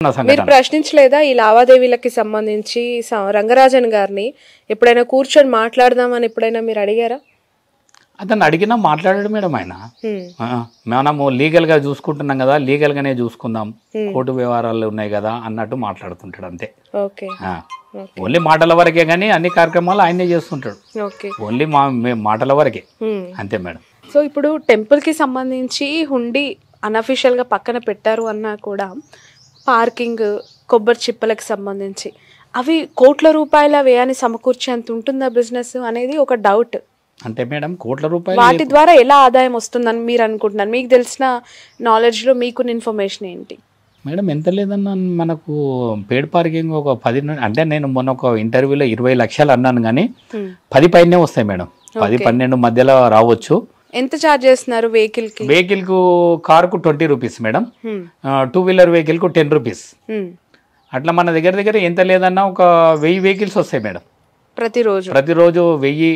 మీరు ప్రశ్నించలేదా ఈ లావాదేవీలకి సంబంధించి రంగరాజన్ గారిని ఎప్పుడైనా కూర్చొని మాట్లాడదామని ఎప్పుడైనా మీరు అడిగారా? అతను అడిగినా మాట్లాడాడు మేడం ఆయన. మనము లీగల్గా చూసుకుంటున్నాం కదా, లీగల్గానే చూసుకుందాం, కోర్టు వ్యవహారాలు ఉన్నాయి కదా అన్నట్టు మాట్లాడుతుంటాడు అంతే. ఓన్లీ మాటల వరకే కానీ అన్ని కార్యక్రమాలు ఆయనే చేస్తుంటాడు. ఓన్లీ మాటల వరకే అంతే మేడం. సో ఇప్పుడు టెంపుల్కి సంబంధించి హుండీ అన్అఫీషియల్గా పక్కన పెట్టారు అన్నా కూడా పార్కింగ్, కొబ్బరి చిప్పలకు సంబంధించి అవి కోట్ల రూపాయల వ్యయాన్ని సమకూర్చేంత ఉంటుందా బిజినెస్ అనేది ఒక డౌట్. అంటే మేడం కోట్ల రూపాయలు వాటి ద్వారా ఎలా ఆదాయం వస్తుందని మీరు అనుకుంటున్నారు? మీకు తెలిసిన నాలెడ్జ్లో మీకున్న ఇన్ఫర్మేషన్ ఏంటి మేడం? ఎంత లేదన్నా మనకు పేడ్ పార్కింగ్ ఒక 10 అంటే నేను మొన్న ఒక ఇంటర్వ్యూలో 20 లక్షలు అన్నాను కానీ 10 పైనే వస్తాయి మేడం. 10-12 మధ్యలో రావచ్చు. ఎంత ఛార్జ్ చేస్తున్నారు వెహికల్ కి? వెహికల్ కు కారుకు 20 రూపీస్ మేడం, 2 వీలర్ వెహికల్ కు 10 రూపీస్. అట్లా మన దగ్గర ఎంత లేదన్నా ఒక 1000 వెహికల్స్ వస్తాయి మేడం ప్రతిరోజు. 1000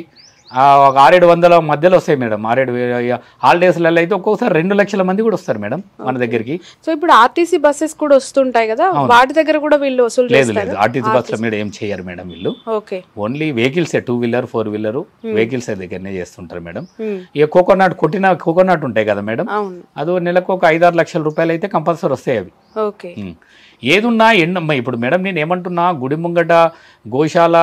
ఒక 600-700 మధ్యలో వస్తాయి మేడం. 600 హాలిడేస్లలో అయితే ఒక్కొక్కసారి 2 లక్షల మంది కూడా వస్తారు మేడం మన దగ్గరికి. సో ఇప్పుడు ఆర్టీసీ బస్సెస్ కూడా వస్తుంటాయి కదా, వాటి దగ్గర కూడా వీళ్ళు వసూలు చేస్తారు? లేదు, ఆర్టీసీ బస్సుల మీద ఏం చేయరు మేడం వీళ్ళు. Only vehicles 2 wheeler 4 wheeler vehicles దగ్గరనే చేస్తుంటారు మేడం. ఇక కోకోనట్ ఉంటాయి కదా మేడం, అది నెలకు ఒక 5-6 లక్షల రూపాయలు అయితే కంపల్సరీ వస్తాయి అవి. ఏదున్నా ఇప్పుడు మేడం నేను ఏమంటున్నా, గుడి ముంగట గోశాల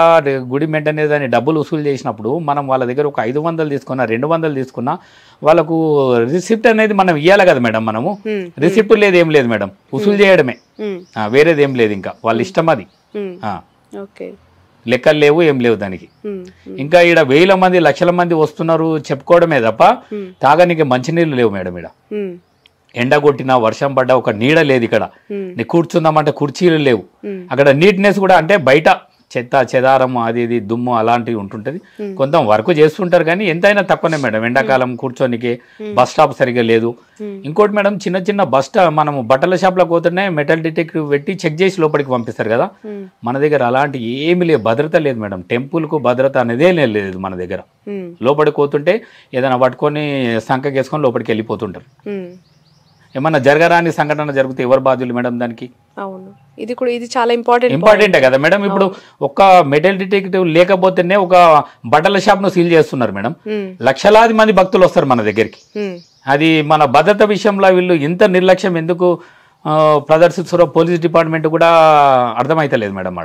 గుడి మెయింటెనెన్స్ అని డబ్బులు వసూలు చేసినప్పుడు మనం వాళ్ళ దగ్గర ఒక 500 తీసుకున్నా 200 తీసుకున్నా వాళ్ళకు రిసిప్ట్ అనేది మనం ఇవ్వాలి కదా మేడం. మనము రిసిప్ట్ లేదు, ఏం లేదు మేడం, వసూలు చేయడమే, వేరేది ఏం లేదు. ఇంకా వాళ్ళ ఇష్టం అది. లెక్కలు లేవు, ఏం లేవు దానికి. ఇంకా ఈడ 1000 మంది 1,00,000 మంది వస్తున్నారు చెప్పుకోవడమే తప్ప తాగనికి మంచినీళ్ళు లేవు మేడం. ఈడ ఎండ కొట్టినా వర్షం పడ్డా ఒక నీడ లేదు ఇక్కడ. నీ కూర్చుందామంటే కుర్చీలు లేవు. అక్కడ నీట్నెస్ కూడా అంటే బయట చెత్త చెదారం అది ఇది దుమ్ము అలాంటివి ఉంటుంటది. కొంత వర్క్ చేస్తుంటారు కానీ ఎంతైనా తక్కువనే మేడం. ఎండాకాలం కూర్చోనికి బస్ స్టాప్ సరిగా లేదు. ఇంకోటి మేడం, చిన్న బస్ స్టాప్ మనము బట్టల షాప్లోకి పోతేనే మెటల్ డిటెక్టివ్ పెట్టి చెక్ చేసి లోపలికి పంపిస్తారు కదా, మన దగ్గర అలాంటి ఏమి లేదు, భద్రత లేదు మేడం. టెంపుల్కు భద్రత అనేదే లేదు మన దగ్గర. లోపలికి పోతుంటే ఏదైనా పట్టుకొని సంకకేసుకొని లోపలికి వెళ్ళిపోతుంటారు. ఏమన్నా జరగరాని సంఘటన జరిగితే ఎవరు బాధ్యులు మేడం దానికి? అవును, ఇది చాలా ఇంపార్టెంటే కదా మేడం. ఇప్పుడు ఒక్క మెటల్ డిటెక్టివ్ లేకపోతేనే ఒక బట్టల షాప్ ను సీల్ చేస్తున్నారు మేడం. లక్షలాది మంది భక్తులు వస్తారు మన దగ్గరికి. అది మన భద్రత విషయంలో వీళ్ళు ఇంత నిర్లక్ష్యం ఎందుకు ప్రదర్శిస్తారో పోలీస్ డిపార్ట్మెంట్ కూడా అర్థమైతలేదు మేడం.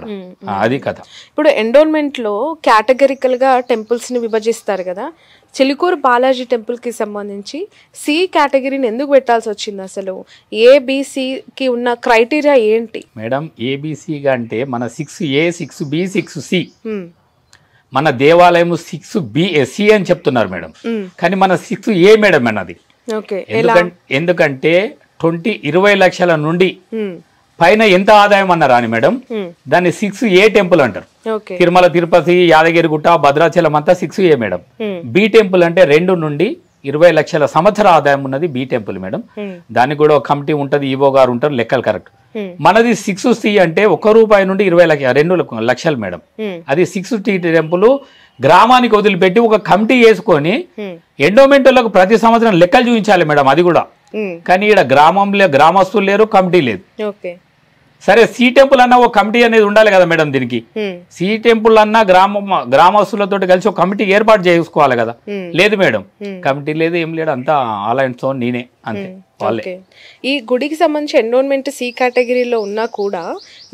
అది కథ. ఇప్పుడు ఎండోన్మెంట్ లో కేటగిరికల్ గా టెంపుల్స్ ని విభజిస్తారు కదా, చిలుకూరు బాలాజీ టెంపుల్ కి సంబంధించి సి కేటగిరీని ఎందుకు పెట్టాల్సి వచ్చింది? అసలు ఏబిసికి ఉన్న క్రైటీరియా ఏంటి మేడం? ఏబిసిగా అంటే మన 6A 6B 6C, మన దేవాలయం 6BC అని చెప్తున్నారు మేడం, కానీ మన 6A మేడం అన్నది. ఎందుకంటే 20 లక్షల నుండి పైన ఎంత ఆదాయం అన్నారా అని మేడం, దాన్ని 6A టెంపుల్ అంటారు. తిరుమల తిరుపతి యాదగిరిగుట్ట భద్రాచలం అంతా 6A మేడం. బి టెంపుల్ అంటే 2 నుండి 20 లక్షల సంవత్సర ఆదాయం ఉన్నది బి టెంపుల్ మేడం. దానికి కూడా ఒక కమిటీ ఉంటుంది, ఈవో గారు ఉంటారు, లెక్కలు కరెక్ట్. మనది 6C అంటే ₹1 నుండి 2 లక్షలు మేడం. అది 6C టెంపుల్ గ్రామానికి వదిలిపెట్టి ఒక కమిటీ వేసుకొని ఎండోమెంట్ వాళ్ళకు ప్రతి సంవత్సరం లెక్కలు చూపించాలి మేడం. అది కూడా కానీ ఇక్కడ గ్రామస్తులు లేరు, కమిటీ లేదు. సరే, సి టెంపుల్ అన్న ఒక కమిటీ అనేది ఉండాలి కదా మేడం. దీనికి సి టెంపుల్ అన్న గ్రామస్తులతో కలిసి ఒక కమిటీ ఏర్పాటు చేసుకోవాలి కదా. లేదు మేడం, కమిటీ లేదు, ఏం లేదు, అంతా ఆలయంతో నేనే అంతే వాళ్ళే. ఈ గుడికి సంబంధించి ఎండోన్మెంట్ సి కేటగిరీలో ఉన్నా కూడా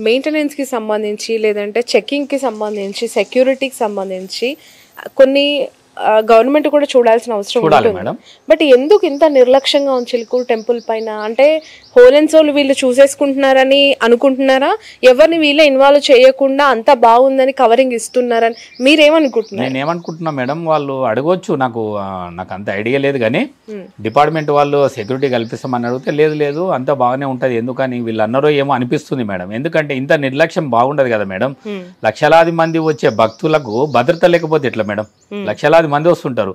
మెయింటెనెన్స్ కి సంబంధించి లేదంటే చెకింగ్ కి సంబంధించి సెక్యూరిటీకి సంబంధించి కొన్ని గవర్నమెంట్ కూడా చూడాల్సిన అవసరం ఉంటుంది. బట్ ఎందుకు ఇంత నిర్లక్ష్యంగా ఉంది చిలుకూరు టెంపుల్ పైన? అంటే హోల్ అండ్ సోల్ వీళ్ళు చూసేసుకుంటున్నారని అనుకుంటున్నారా? ఎవరిని వీళ్ళే ఇన్వాల్వ్ చేయకుండా అంతా బాగుందని కవరింగ్ ఇస్తున్నారని మీరేమనుకుంటున్నారు? నేను ఏమనుకుంటున్నా మేడం, వాళ్ళు అడగవచ్చు, నాకు అంత ఐడియా లేదు కానీ డిపార్ట్మెంట్ వాళ్ళు సెక్యూరిటీ కల్పిస్తామని అడిగితే లేదు అంతా బాగానే ఉంటది, ఎందుకని వీళ్ళు అన్నారో ఏమో అనిపిస్తుంది మేడం. ఎందుకంటే ఇంత నిర్లక్ష్యం బాగుండదు కదా మేడం. లక్షలాది మంది వచ్చే భక్తులకు భద్రత లేకపోతే ఎట్లా మేడం? లక్షలాది మంది వస్తుంటారు.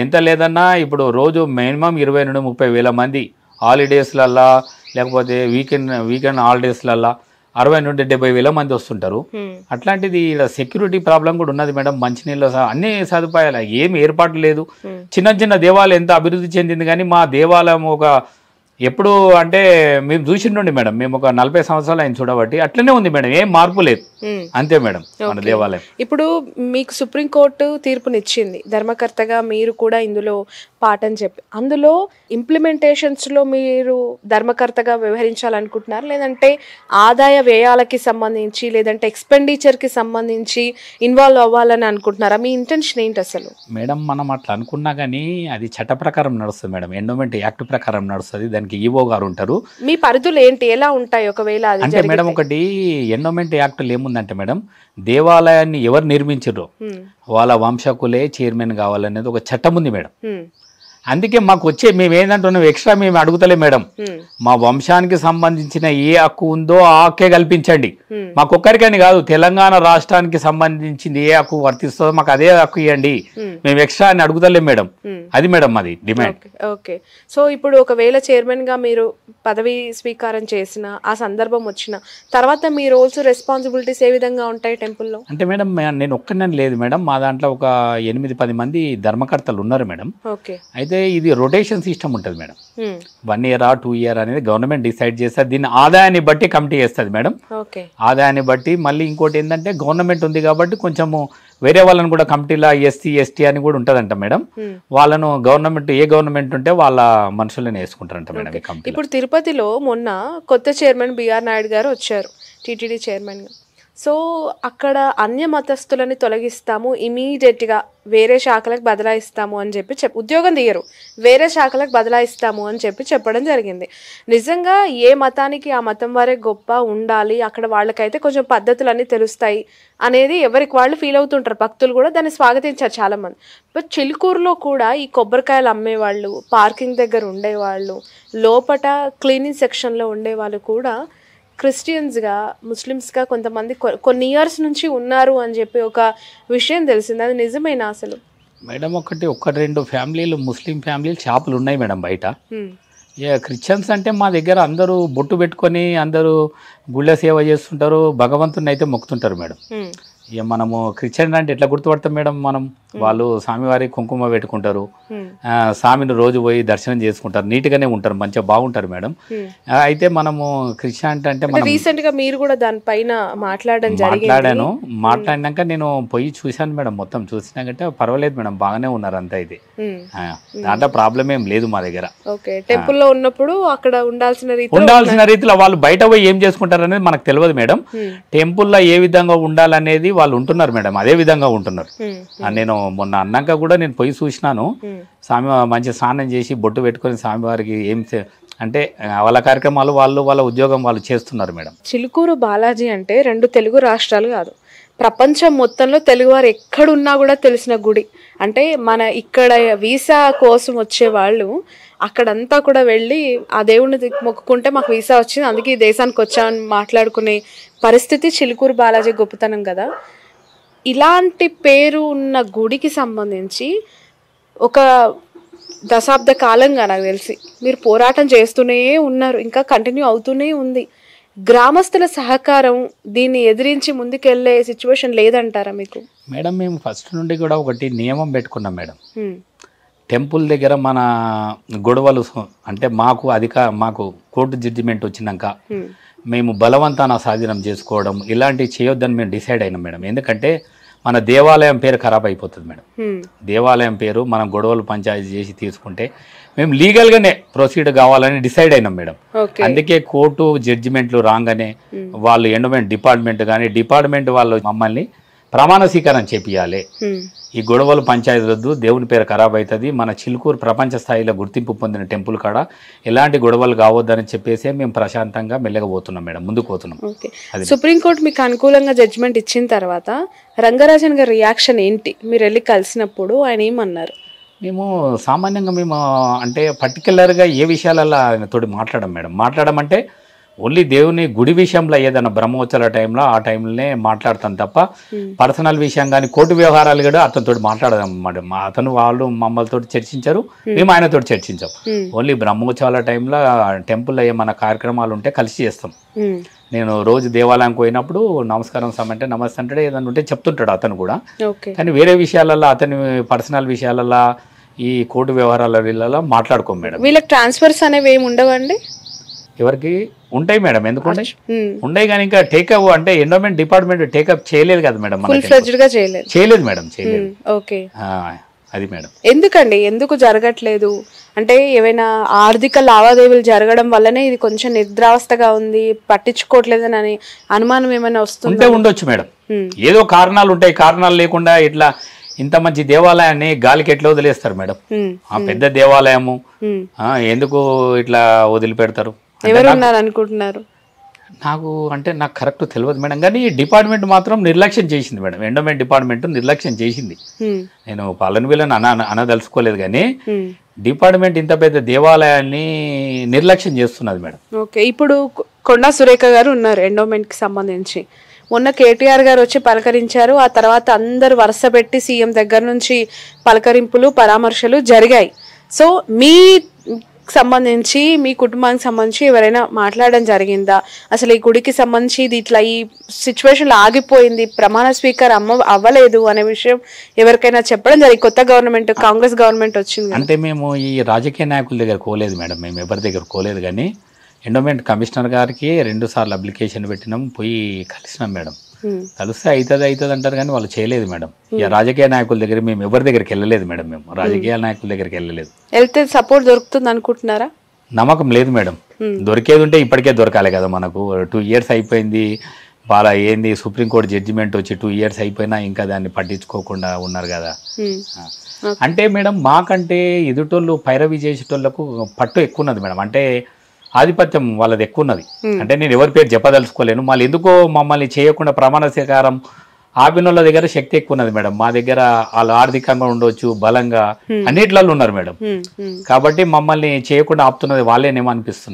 ఎంత లేదన్నా ఇప్పుడు రోజు మినిమం 20 నుండి 30 వేల మంది హాలిడేస్లల్లా లేకపోతే వీకెండ్ హాలిడేస్లల్లా 60 నుండి 70 వేల మంది వస్తుంటారు. అట్లాంటిది ఇక్కడ సెక్యూరిటీ ప్రాబ్లం కూడా ఉన్నది మేడం. మంచినీళ్ళ అన్ని సదుపాయాలు ఏమి ఏర్పాటు లేదు. చిన్న దేవాలయం ఎంత అభివృద్ధి చెందింది కానీ మా దేవాలయం ఒక ఎప్పుడు అంటే మేము చూసిండండి మేడం, మేము ఒక 40 సంవత్సరాలు ఆయన చూడబట్టి అట్లనే ఉంది మేడం, ఏం మార్పు లేదు, అంతే మేడం మన దేవాలయం. ఇప్పుడు మీకు సుప్రీంకోర్టు తీర్పునిచ్చింది, ధర్మకర్తగా మీరు కూడా ఇందులో పాఠం చెప్పి, అందులో ఇంప్లిమెంటేషన్స్లో మీరు ధర్మకర్తగా వ్యవహరించాలనుకుంటున్నారు, లేదంటే ఆదాయ వ్యయాలకి సంబంధించి లేదంటే ఎక్స్పెండిచర్కి సంబంధించి ఇన్వాల్వ్ అవ్వాలని అనుకుంటున్నారా? మీ ఇంటెన్షన్ ఏంటి అసలు? మేడం మనం అట్లా అనుకున్నా కానీ అది చట్ట ప్రకారం నడుస్తుంది మేడం, ఎండోమెంట్ యాక్ట్ ప్రకారం నడుస్తుంది, దానికి ఈవో గారు ఉంటారు. మీ పరిధులు ఏంటి, ఎలా ఉంటాయి ఒకవేళ అది అంటే మేడం ఒకటి ఎండోమెంట్ యాక్ట్లో ఏముందంటే మేడం, దేవాలయాన్ని ఎవరు నిర్మించారో వాళ్ళ వంశకులే చైర్మన్ కావాలనేది ఒక చట్టం ఉంది మేడం. అందుకే మాకు వచ్చే మేము ఏంటంటున్నాం, ఎక్స్ట్రా మేము అడుగుతలే మేడం, మా వంశానికి సంబంధించిన ఏ హక్కు ఉందో ఆ హక్కే కల్పించండి, మాకొక్కరికని కాదు తెలంగాణ రాష్ట్రానికి సంబంధించింది ఏ హక్కు వర్తిస్తుందో మాకు అదే హక్కు ఇవ్వండి, మేము ఎక్స్ట్రా అని అడుగుతలేం మేడం, అది మేడం మాది డిమాండ్. ఓకే, సో ఇప్పుడు ఒకవేళ చైర్మన్ గా మీరు పదవి స్వీకారం చేసిన ఆ సందర్భం వచ్చిన తర్వాత మీ రోల్స్ రెస్పాన్సిబిలిటీస్ ఏ విధంగా ఉంటాయి టెంపుల్లో? అంటే మేడం నేను ఒక్కనని లేదు మేడం, మా దాంట్లో ఒక 8-10 మంది ధర్మకర్తలు ఉన్నారు మేడం. ఓకే, అయితే ఇది రొటేషన్ సిస్టమ్ ఉంటుంది మేడం, 1 year 2 year అనేది గవర్నమెంట్ డిసైడ్ చేస్తుంది, దీన్ని ఆదాయాన్ని బట్టి కమిటీ చేస్తుంది మేడం. ఆదాయాన్ని బట్టి మళ్ళీ ఇంకోటి ఏంటంటే గవర్నమెంట్ ఉంది కాబట్టి కొంచెము వేరే వాళ్ళని కూడా కమిటీలో ఎస్సీ ఎస్టీ అని కూడా ఉంటుందంట మేడం, వాళ్ళను గవర్నమెంట్ ఏ గవర్నమెంట్ ఉంటే వాళ్ళ మనుషులను వేసుకుంటారంట మేడం ఈ కమిటీ. ఇప్పుడు తిరుపతిలో మొన్న కొత్త చైర్మన్ బిఆర్ నాయుడు గారు వచ్చారు టీటీడీ చైర్మన్గా. సో అక్కడ అన్య మతస్థులని తొలగిస్తాము, ఇమీడియట్గా వేరే శాఖలకు బదలాయిస్తాము అని చెప్పి ఉద్యోగం తీయరు, వేరే శాఖలకు బదలాయిస్తాము అని చెప్పడం జరిగింది. నిజంగా ఏ మతానికి ఆ మతం వారే గొప్ప ఉండాలి, అక్కడ వాళ్ళకైతే కొంచెం పద్ధతులన్నీ తెలుస్తాయి అనేది ఎవరికి వాళ్ళు ఫీల్ అవుతుంటారు, భక్తులు కూడా దాన్ని స్వాగతించారు చాలామంది. బట్ చిలుకూరులో కూడా ఈ కొబ్బరికాయలు అమ్మేవాళ్ళు, పార్కింగ్ దగ్గర ఉండేవాళ్ళు, లోపట క్లీనింగ్ సెక్షన్లో ఉండేవాళ్ళు కూడా క్రిస్టియన్స్గా ముస్లిమ్స్గా కొంతమంది కొన్ని ఇయర్స్ నుంచి ఉన్నారు అని చెప్పి ఒక విషయం తెలిసింది, అది నిజమేనా అసలు? మేడం ఒకటి 2 ఫ్యామిలీలు ముస్లిం ఫ్యామిలీలు షాపులు ఉన్నాయి మేడం బయట. క్రిస్టియన్స్ అంటే మా దగ్గర అందరూ బొట్టు పెట్టుకొని అందరూ గుళ్ళ సేవ చేస్తుంటారు, భగవంతుని అయితే మొక్కుతుంటారు మేడం. ఇక మనము క్రిస్టియన్ అంటే ఎట్లా గుర్తుపడతాం మేడం, మనం వాళ్ళు స్వామివారి కుంకుమ పెట్టుకుంటారు, స్వామిని రోజు పోయి దర్శనం చేసుకుంటారు, నీట్గానే ఉంటారు, మంచిగా బాగుంటారు మేడం. అయితే మనము క్రిస్టియన్ అంటే మనం రీసెంట్ గా మీరు కూడా దానిపైన మాట్లాడినాక నేను పోయి చూశాను మేడం, మొత్తం చూసినాకంటే పర్వాలేదు మేడం, బాగానే ఉన్నారు అంతా. ఇది దాంట్లో ప్రాబ్లం ఏం లేదు మా దగ్గర. టెంపుల్లో ఉన్నప్పుడు అక్కడ ఉండాల్సిన రీతిలో వాళ్ళు బయట పోయి ఏం చేసుకుంటారు అనేది మనకు తెలియదు మేడం. టెంపుల్లో ఏ విధంగా ఉండాలనేది వాళ్ళు ఉంటున్నారు మేడం, అదే విధంగా ఉంటున్నారు. నేను మొన్న అన్నాక కూడా నేను పోయి చూసినాను, స్వామి మంచి స్నానం చేసి బొట్టు పెట్టుకొని స్వామివారికి ఏం అంటే వాళ్ళ కార్యక్రమాలు వాళ్ళ ఉద్యోగం వాళ్ళు చేస్తున్నారు మేడం. చిలుకూరు బాలాజీ అంటే 2 తెలుగు రాష్ట్రాలు కాదు, ప్రపంచం మొత్తంలో తెలుగువారు ఎక్కడున్నా కూడా తెలిసిన గుడి. అంటే మన ఇక్కడ వీసా కోసం వచ్చే వాళ్ళు అక్కడంతా కూడా వెళ్ళి ఆ దేవుడిని మొక్కుకుంటే మాకు వీసా వచ్చింది, అందుకే ఈ దేశానికి వచ్చామని మాట్లాడుకునే పరిస్థితి చిలుకూరు బాలాజీ గొప్పతనం కదా. ఇలాంటి పేరు ఉన్న గుడికి సంబంధించి ఒక దశాబ్ద కాలంగా నాకు తెలిసి మీరు పోరాటం చేస్తూనే ఉన్నారు, ఇంకా కంటిన్యూ అవుతూనే ఉంది. గ్రామస్తుల సహకారం దీన్ని ఎదిరించి ముందుకెళ్లే సిచ్యువేషన్ లేదంటారా మీకు? మేడం మేము ఫస్ట్ నుండి కూడా ఒకటి నియమం పెట్టుకున్నాం మేడం, టెంపుల్ దగ్గర మన గొడవలు అంటే మాకు కోర్టు జడ్జిమెంట్ వచ్చినాక మేము బలవంతాన స్వాధీనం చేసుకోవడం ఇలాంటివి చేయొద్దని మేము డిసైడ్ అయినాం మేడం. ఎందుకంటే మన దేవాలయం పేరు ఖరాబ్ అయిపోతుంది మేడం. దేవాలయం పేరు మనం గొడవలు పంచాయతీ చేసి తీసుకుంటే మేము లీగల్గానే ప్రొసీడ్ కావాలని డిసైడ్ అయినాం మేడం. అందుకే కోర్టు జడ్జిమెంట్లు రాగానే వాళ్ళు ఎండోమెంట్ డిపార్ట్మెంట్ వాళ్ళు మమ్మల్ని ప్రమాణ స్వీకారం చేపియాలి, ఈ గొడవలు పంచాయతీ వద్దు, దేవుని పేరు ఖరాబ్ అవుతుంది, మన చిలుకూరు ప్రపంచ స్థాయిలో గుర్తింపు పొందిన టెంపుల్ కాడ ఎలాంటి గొడవలు కావద్దని చెప్పేసి మేము ప్రశాంతంగా మెల్లగపోతున్నాం మేడం, ముందుకు పోతున్నాం. సుప్రీంకోర్టు మీకు అనుకూలంగా జడ్జిమెంట్ ఇచ్చిన తర్వాత రంగరాజన్ గారి రియాక్షన్ ఏంటి? మీరు వెళ్ళి కలిసినప్పుడు ఆయన ఏమన్నారు? మేము సామాన్యంగా అంటే పర్టికులర్గా ఏ విషయాలలో ఆయనతోటి మాట్లాడమంటే ఓన్లీ దేవుని గుడి విషయంలో ఏదైనా బ్రహ్మోత్సవాల టైంలో ఆ టైంలోనే మాట్లాడతాం తప్ప పర్సనల్ విషయం కానీ కోర్టు వ్యవహారాలు కూడా అతనితో మాట్లాడదాం మేడం. వాళ్ళు మమ్మల్తో చర్చించారు, మేము ఆయనతో చర్చించాం. ఓన్లీ బ్రహ్మోత్సవాల టైంలో టెంపుల్లో ఏమైనా కార్యక్రమాలు ఉంటే కలిసి చేస్తాం. నేను రోజు దేవాలయానికి పోయినప్పుడు నమస్కారం అంటే నమస్తే అంటే ఏదైనా ఉంటే చెప్తుంటాడు అతను కూడా. కానీ వేరే విషయాలలో అతని పర్సనల్ విషయాలలో ఈ కోర్టు వ్యవహారాల వీళ్ళలో మాట్లాడుకోం మేడం. వీళ్ళకి ట్రాన్స్ఫర్స్ అనేవి ఏమి ఉండవండి? ఎవరికి ఉంటాయి మేడం, ఎందుకు ఉంటాయి? ఉన్నాయి కానీ ఇంకా టేకప్ అంటే ఎండోమెంట్ డిపార్ట్మెంట్ టేకప్ చేయలేదు కదా మేడం, ఫుల్ ఫ్లెడ్జ్డ్ గా చేయలేదు మేడం, చేయలేదు. ఓకే, అది మేడం. ఎందుకండి, ఎందుకు జరగట్లేదు? అంటే ఏవైనా ఆర్థిక లావాదేవీలు జరగడం వల్లనే ఇది కొంచెం నిద్రావస్థగా ఉంది, పట్టించుకోవట్లేదని అని అనుమానం ఏమైనా వస్తుంది? ఉండొచ్చు మేడం, ఏదో కారణాలు ఉంటాయి. కారణాలు లేకుండా ఇట్లా ఇంత మంచి దేవాలయాన్ని గాలికి ఎట్లా వదిలేస్తారు మేడం? ఆ పెద్ద దేవాలయము ఎందుకు ఇట్లా వదిలిపెడతారు? ఎవరు ఉన్నారు అనుకుంటున్నారు? నాకు కరెక్ట్ తెలియదు మేడం, కానీ డిపార్ట్మెంట్ మాత్రం నిర్లక్ష్యం చేసింది మేడం. ఎండోమెంట్ డిపార్ట్మెంట్ నిర్లక్ష్యం చేసింది. నేను పాలన వీళ్ళని అనదలుచుకోలేదు, కానీ డిపార్ట్మెంట్ ఇంత పెద్ద దేవాలయాన్ని నిర్లక్ష్యం చేస్తున్నది మేడం. ఓకే, ఇప్పుడు కొండా సురేఖ గారు ఉన్నారు ఎండోమెంట్ కి సంబంధించి. మొన్న కేటీఆర్ గారు వచ్చి పలకరించారు, ఆ తర్వాత అందరు వరుస పెట్టి సీఎం దగ్గర నుంచి పలకరింపులు పరామర్శలు జరిగాయి. సో మీ సంబంధించి, మీ కుటుంబానికి సంబంధించి ఎవరైనా మాట్లాడడం జరిగిందా? అసలు ఈ గుడికి సంబంధించి ఇది ఇట్లా ఈ సిచ్యువేషన్ ఆగిపోయింది, ప్రమాణ స్వీకార్ అవ్వలేదు అనే విషయం ఎవరికైనా చెప్పడం జరిగింది? కొత్త గవర్నమెంట్, కాంగ్రెస్ గవర్నమెంట్ వచ్చింది. అంటే మేము ఈ రాజకీయ నాయకుల దగ్గర కోలేదు మేడం, మేము ఎవరి దగ్గర కోలేదు, కానీ ఎండోమెంట్ కమిషనర్ గారికి 2 సార్లు అప్లికేషన్ పెట్టినాం, పోయి కలిసినాం మేడం. కలిస్తే అవుతుంది అంటారు, కానీ వాళ్ళు చేయలేదు మేడం. ఇక రాజకీయ నాయకుల దగ్గర మేము ఎవరి దగ్గరికి వెళ్ళలేదు మేడం, మేము రాజకీయ నాయకుల దగ్గరికి వెళ్ళలేదు. వెళ్తే సపోర్ట్ దొరుకుతుంది అనుకుంటున్నారా? నమ్మకం లేదు మేడం. దొరికేది ఉంటే ఇప్పటికే దొరకాలి కదా మనకు. 2 years అయిపోయింది, బాగా ఏంది సుప్రీంకోర్టు జడ్జిమెంట్ వచ్చి 2 years అయిపోయినా ఇంకా దాన్ని పట్టించుకోకుండా ఉన్నారు కదా. అంటే మేడం మాకంటే ఎదుటోళ్ళు పైరవి చేసేటోళ్ళకు పట్టు ఎక్కువ ఉన్నది మేడం, అంటే ఆధిపత్యం వాళ్ళది ఎక్కువ ఉన్నది. అంటే నేను ఎవరి పేరు చెప్పదలుచుకోలేను, మళ్ళీ ఎందుకో మమ్మల్ని చేయకుండా ప్రమాణ స్వీకారం ఆపిన వాళ్ళ దగ్గర శక్తి ఎక్కువ ఉన్నది మేడం. మా దగ్గర వాళ్ళు ఆర్థికంగా ఉండొచ్చు, బలంగా అన్నిట్లలో ఉన్నారు మేడం. కాబట్టి మమ్మల్ని చేయకుండా ఆపుతున్నది వాళ్ళేనేమో అనిపిస్తున్నది.